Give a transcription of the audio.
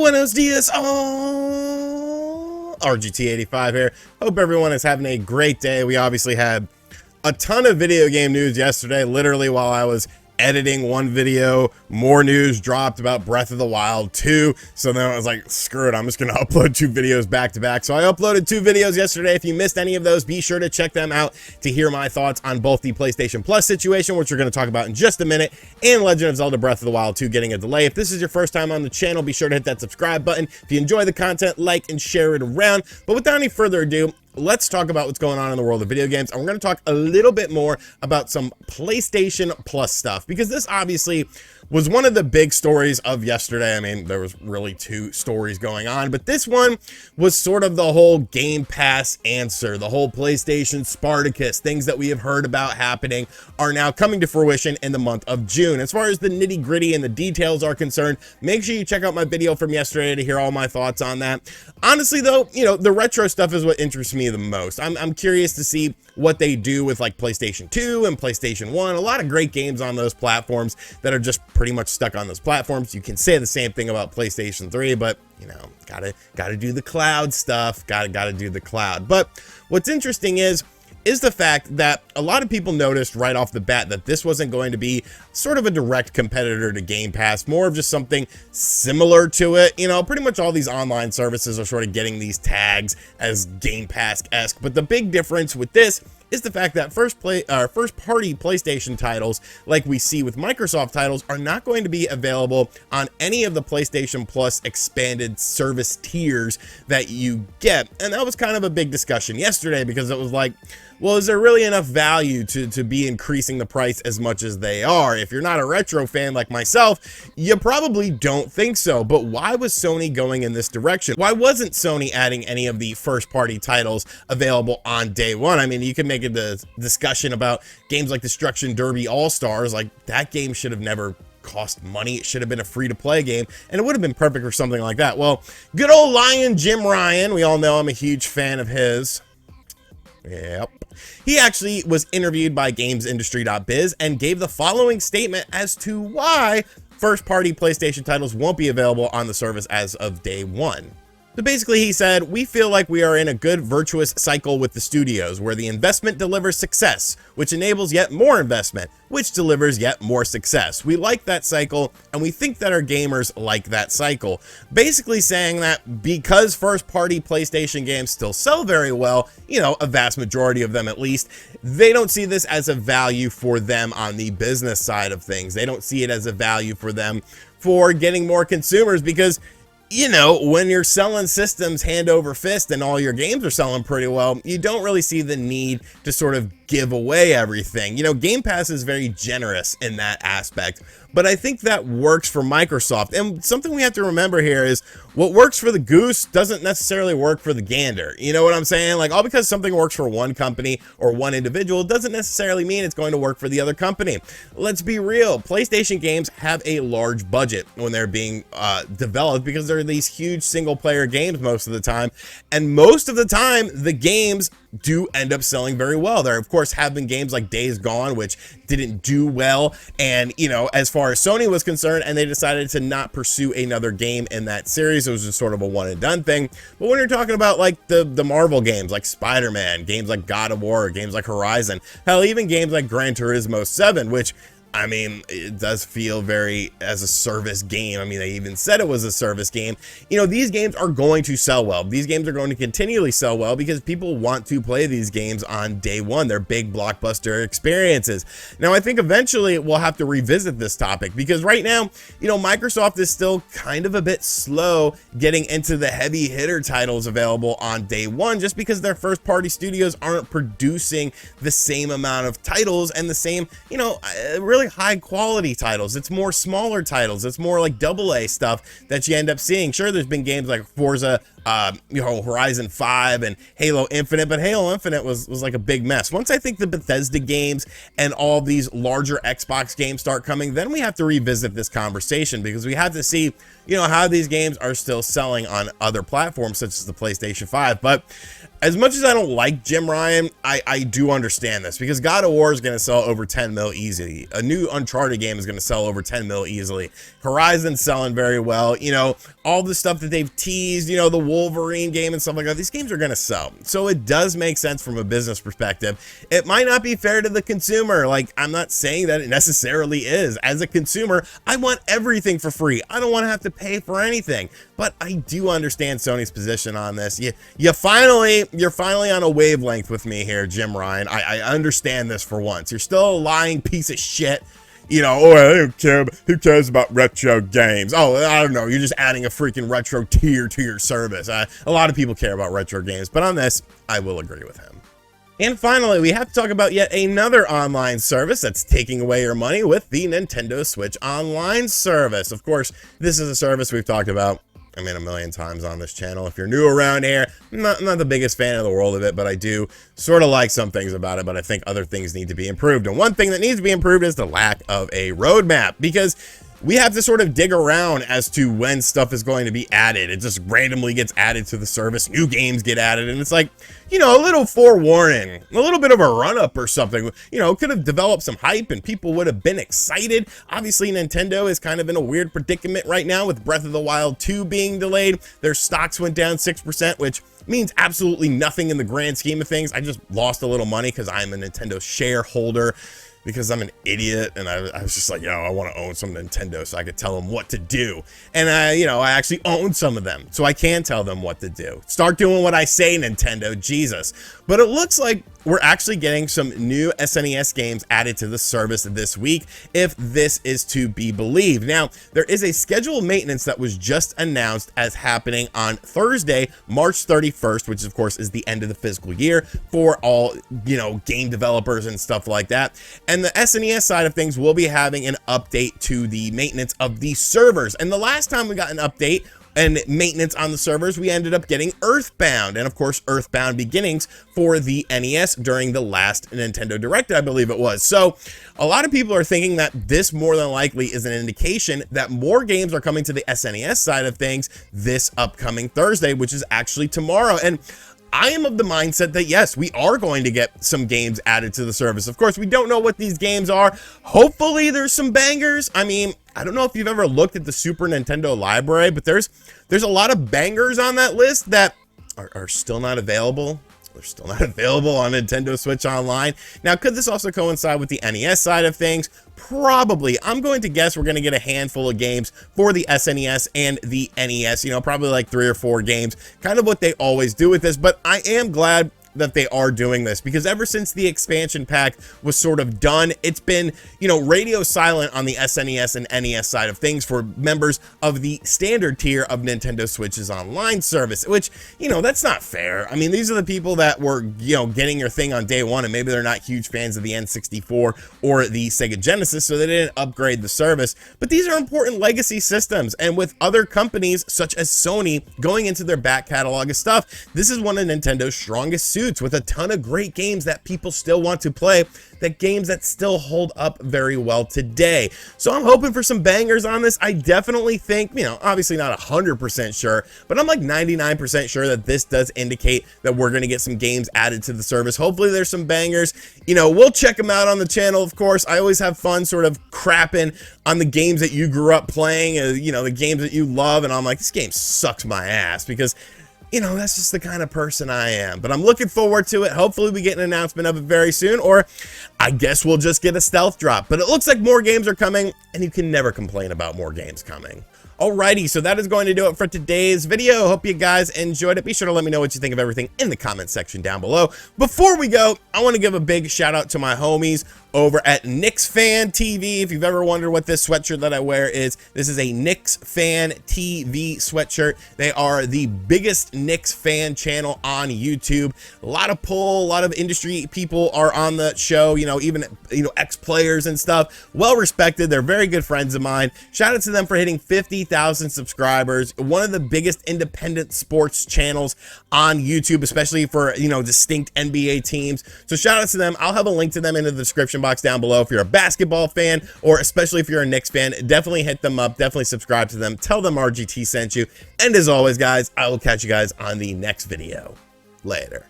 Buenos dias, oh, RGT85 here. Hope everyone is having a great day. We obviously had a ton of video game news yesterday. Literally while I was editing one video, more news dropped about Breath of the Wild 2. So then I was like, screw it, I'm just gonna upload two videos back to back. So I uploaded two videos yesterday. If you missed any of those, be sure to check them out to hear my thoughts on both the PlayStation Plus situation, which we're going to talk about in just a minute, and Legend of Zelda Breath of the Wild 2 getting a delay. If this is your first time on the channel, be sure to hit that subscribe button. If you enjoy the content, like and share it around. But without any further ado, let's talk about what's going on in the world of video games. And we're going to talk a little bit more about some PlayStation Plus stuff, because this obviously was one of the big stories of yesterday. I mean, there was really two stories going on, but this one was sort of the whole Game Pass answer, the whole PlayStation Spartacus. Things that we have heard about happening are now coming to fruition in the month of June. As far as the nitty gritty and the details are concerned, make sure you check out my video from yesterday to hear all my thoughts on that. Honestly though, you know, the retro stuff is what interests me the most. I'm curious to see what they do with like PlayStation 2 and PlayStation 1. A lot of great games on those platforms that are just pretty much stuck on those platforms. You can say the same thing about PlayStation 3, but you know, gotta do the cloud stuff. Gotta do the cloud. But what's interesting is the fact that a lot of people noticed right off the bat that this wasn't going to be sort of a direct competitor to Game Pass, more of just something similar to it. You know, pretty much all these online services are sort of getting these tags as Game Pass-esque, but the big difference with this is the fact that first-party PlayStation titles, like we see with Microsoft titles, are not going to be available on any of the PlayStation Plus expanded service tiers that you get. And that was kind of a big discussion yesterday, because it was like, well, is there really enough value to be increasing the price as much as they are? If you're not a retro fan like myself, you probably don't think so. But why was Sony going in this direction? Why wasn't Sony adding any of the first-party titles available on day one? I mean, you can make a discussion about games like Destruction Derby All-Stars. Like, that game should have never cost money. It should have been a free-to-play game, and it would have been perfect for something like that. Well, good old Lion Jim Ryan, we all know I'm a huge fan of his. Yep. He actually was interviewed by GamesIndustry.biz and gave the following statement as to why first-party PlayStation titles won't be available on the service as of day one. So basically he said, "We feel like we are in a good virtuous cycle with the studios where the investment delivers success, which enables yet more investment, which delivers yet more success. We like that cycle, and we think that our gamers like that cycle." Basically saying that because first-party PlayStation games still sell very well, you know, a vast majority of them at least, they don't see this as a value for them on the business side of things. They don't see it as a value for them for getting more consumers, because you know, when you're selling systems hand over fist and all your games are selling pretty well, you don't really see the need to sort of give away everything. You know, Game Pass is very generous in that aspect, but I think that works for Microsoft. And something we have to remember here is what works for the goose doesn't necessarily work for the gander. You know what I'm saying? Like, all because something works for one company or one individual doesn't necessarily mean it's going to work for the other company. Let's be real. PlayStation games have a large budget when they're being developed, because they're these huge single player games most of the time. And most of the time, the games do end up selling very well. There, of course, have been games like Days Gone, which didn't do well. And, you know, as far as Sony was concerned, and they decided to not pursue another game in that series. It was just sort of a one and done thing. But when you're talking about like the Marvel games like Spider-Man, games like God of War, games like Horizon, hell, even games like Gran Turismo 7, which, I mean, it does feel very as a service game. I mean, they even said it was a service game. You know, these games are going to sell well. These games are going to continually sell well because people want to play these games on day one. They're big blockbuster experiences. Now, I think eventually we'll have to revisit this topic, because right now, you know, Microsoft is still kind of a bit slow getting into the heavy hitter titles available on day one, just because their first party studios aren't producing the same amount of titles and the same, you know, really high quality titles. It's more smaller titles. It's more like AA stuff that you end up seeing. Sure, there's been games like Forza, you know, Horizon 5 and Halo Infinite, but Halo Infinite was like a big mess. Once I think the Bethesda games and all these larger Xbox games start coming, then we have to revisit this conversation, because we have to see, you know, how these games are still selling on other platforms such as the PlayStation 5. But as much as I don't like Jim Ryan, I do understand this, because God of War is going to sell over 10 mil easily. A new Uncharted game is going to sell over 10 mil easily. Horizon's selling very well. You know, all the stuff that they've teased, you know, the Wolverine game and stuff like that, these games are going to sell. So it does make sense from a business perspective. It might not be fair to the consumer. Like, I'm not saying that it necessarily is. As a consumer, I want everything for free. I don't want to have to pay for anything. But I do understand Sony's position on this. You're finally on a wavelength with me here, Jim Ryan. I understand this for once. You're still a lying piece of shit. You know, oh, I don't care. Who cares about retro games? Oh, I don't know. You're just adding a freaking retro tier to your service. A lot of people care about retro games, but on this, I will agree with him. And finally, we have to talk about yet another online service that's taking away your money with the Nintendo Switch Online service. Of course, this is a service we've talked about, I mean, a million times on this channel. If you're new around here, I'm not the biggest fan of the world of it, but I do sort of like some things about it, but I think other things need to be improved. And one thing that needs to be improved is the lack of a roadmap, because we have to sort of dig around as to when stuff is going to be added. It just randomly gets added to the service. New games get added, and it's like, you know, a little forewarning, a little bit of a run-up or something. You know, could have developed some hype and people would have been excited. Obviously, Nintendo is kind of in a weird predicament right now with Breath of the Wild 2 being delayed. Their stocks went down 6%, which means absolutely nothing in the grand scheme of things. I just lost a little money because I'm a Nintendo shareholder, because I'm an idiot, and I was just like, yo, I want to own some Nintendo so I could tell them what to do. And I actually own some of them, so I can tell them what to do. Start doing what I say, Nintendo, Jesus. But it looks like we're actually getting some new SNES games added to the service this week, if this is to be believed. Now, there is a scheduled maintenance that was just announced as happening on Thursday, March 31st, which of course is the end of the fiscal year for all, you know, game developers and stuff like that. And the SNES side of things will be having an update to the maintenance of the servers. And the last time we got an update and maintenance on the servers, we ended up getting Earthbound, and of course Earthbound Beginnings for the NES during the last Nintendo Direct, I believe it was. So a lot of people are thinking that this more than likely is an indication that more games are coming to the SNES side of things this upcoming Thursday, which is actually tomorrow. And I am of the mindset that yes, we are going to get some games added to the service. Of course, we don't know what these games are. Hopefully there's some bangers. I mean, I don't know if you've ever looked at the Super Nintendo library, but there's a lot of bangers on that list that are still not available. They're still not available on Nintendo Switch Online. Now, could this also coincide with the NES side of things? Probably. I'm going to guess we're going to get a handful of games for the SNES and the NES, you know, probably like 3 or 4 games, kind of what they always do with this. But I am glad that they are doing this, because ever since the expansion pack was sort of done, it's been, you know, radio silent on the SNES and NES side of things for members of the standard tier of Nintendo Switch's online service, which, you know, that's not fair. I mean, these are the people that were, you know, getting your thing on day one, and maybe they're not huge fans of the N64 or the Sega Genesis, so they didn't upgrade the service. But these are important legacy systems, and with other companies such as Sony going into their back catalog of stuff, this is one of Nintendo's strongest suits, with a ton of great games that people still want to play, that games that still hold up very well today. So I'm hoping for some bangers on this. I definitely think, you know, obviously not 100% sure, but I'm like 99% sure that this does indicate that we're going to get some games added to the service. Hopefully there's some bangers. You know, we'll check them out on the channel, of course. I always have fun sort of crapping on the games that you grew up playing, you know, the games that you love, and I'm like, this game sucks my ass, because, you know, that's just the kind of person I am. But I'm looking forward to it. Hopefully we get an announcement of it very soon, or I guess we'll just get a stealth drop. But it looks like more games are coming, and you can never complain about more games coming. Alrighty, so that is going to do it for today's video. Hope you guys enjoyed it. Be sure to let me know what you think of everything in the comment section down below. Before we go, I want to give a big shout out to my homies over at Knicks Fan TV. If you've ever wondered what this sweatshirt that I wear is, this is a Knicks Fan TV sweatshirt. They are the biggest Knicks fan channel on YouTube. A lot of pull, a lot of industry people are on the show, you know, even, you know, ex-players and stuff. Well respected. They're very good friends of mine. Shout out to them for hitting 50,000 subscribers. One of the biggest independent sports channels on YouTube, especially for, you know, distinct NBA teams. So shout out to them. I'll have a link to them in the description box down below. If you're a basketball fan, or especially if you're a Knicks fan, definitely hit them up, definitely subscribe to them, tell them RGT sent you, and as always guys, I will catch you guys on the next video. Later.